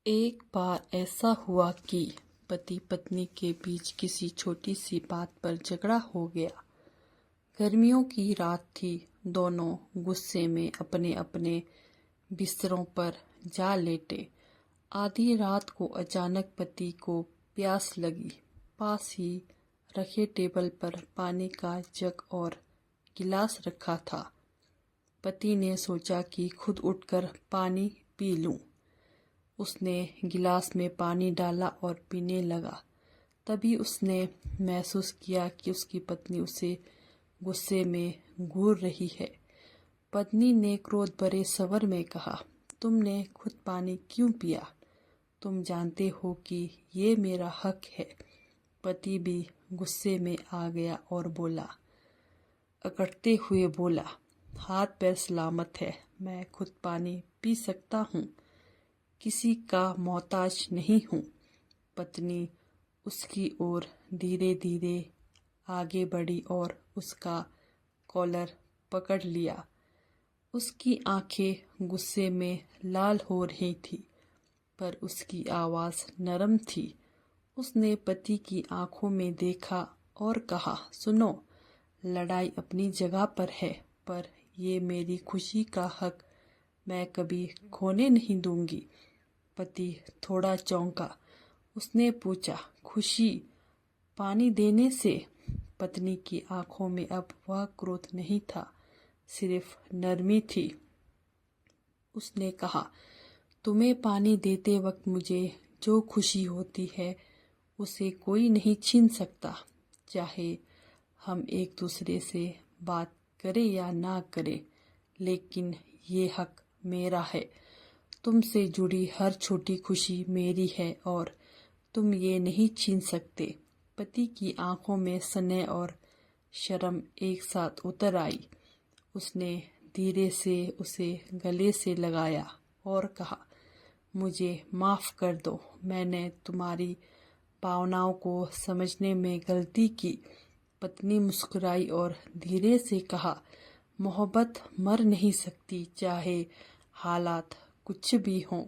एक बार ऐसा हुआ कि पति पत्नी के बीच किसी छोटी सी बात पर झगड़ा हो गया। गर्मियों की रात थी। दोनों गुस्से में अपने अपने बिस्तरों पर जा लेटे। आधी रात को अचानक पति को प्यास लगी। पास ही रखे टेबल पर पानी का जग और गिलास रखा था। पति ने सोचा कि खुद उठकर पानी पी लूं। उसने गिलास में पानी डाला और पीने लगा। तभी उसने महसूस किया कि उसकी पत्नी उसे गुस्से में घूर रही है। पत्नी ने क्रोध भरे स्वर में कहा, तुमने खुद पानी क्यों पिया? तुम जानते हो कि ये मेरा हक है। पति भी गुस्से में आ गया और अकड़ते हुए बोला, हाथ पैर सलामत है, मैं खुद पानी पी सकता हूँ, किसी का मोहताज नहीं हूँ। पत्नी उसकी ओर धीरे धीरे आगे बढ़ी और उसका कॉलर पकड़ लिया। उसकी आंखें गुस्से में लाल हो रही थी, पर उसकी आवाज़ नरम थी। उसने पति की आंखों में देखा और कहा, सुनो, लड़ाई अपनी जगह पर है, पर ये मेरी खुशी का हक मैं कभी खोने नहीं दूंगी। पति थोड़ा चौंका। उसने पूछा, खुशी पानी देने से? पत्नी की आंखों में अब वह क्रोध नहीं था, सिर्फ नरमी थी। उसने कहा, तुम्हें पानी देते वक्त मुझे जो खुशी होती है उसे कोई नहीं छीन सकता। चाहे हम एक दूसरे से बात करें या ना करें, लेकिन ये हक मेरा है। तुमसे जुड़ी हर छोटी खुशी मेरी है और तुम ये नहीं छीन सकते। पति की आंखों में स्नेह और शर्म एक साथ उतर आई। उसने धीरे से उसे गले से लगाया और कहा, मुझे माफ़ कर दो, मैंने तुम्हारी भावनाओं को समझने में गलती की। पत्नी मुस्कुराई और धीरे से कहा, मोहब्बत मर नहीं सकती, चाहे हालात कुछ भी हों।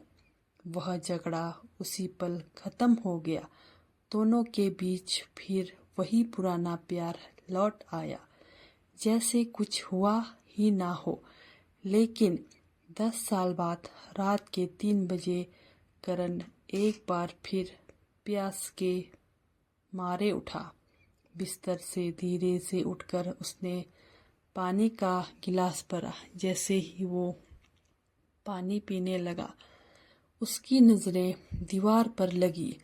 वह झगड़ा उसी पल खत्म हो गया। दोनों के बीच फिर वही पुराना प्यार लौट आया, जैसे कुछ हुआ ही ना हो। लेकिन 10 साल बाद रात के 3 बजे करण एक बार फिर प्यास के मारे उठा। बिस्तर से धीरे से उठकर उसने पानी का गिलास भरा। जैसे ही वो पानी पीने लगा, उसकी नज़रें दीवार पर लगी,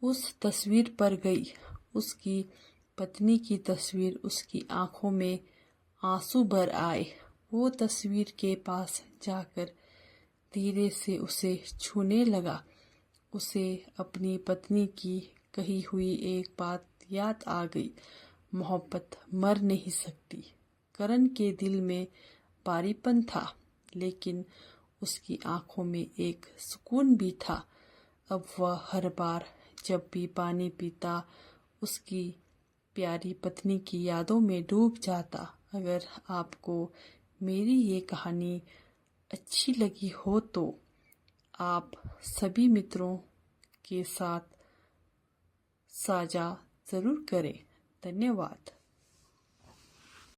उस तस्वीर पर गई। उसकी पत्नी की तस्वीर। उसकी आंखों में आंसू भर आए। वो तस्वीर के पास जाकर धीरे से उसे छूने लगा। उसे अपनी पत्नी की कही हुई एक बात याद आ गई, मोहब्बत मर नहीं सकती। करण के दिल में भारीपन था, लेकिन उसकी आंखों में एक सुकून भी था। अब वह हर बार जब भी पानी पीता, उसकी प्यारी पत्नी की यादों में डूब जाता। अगर आपको मेरी ये कहानी अच्छी लगी हो तो आप सभी मित्रों के साथ साझा ज़रूर करें। धन्यवाद।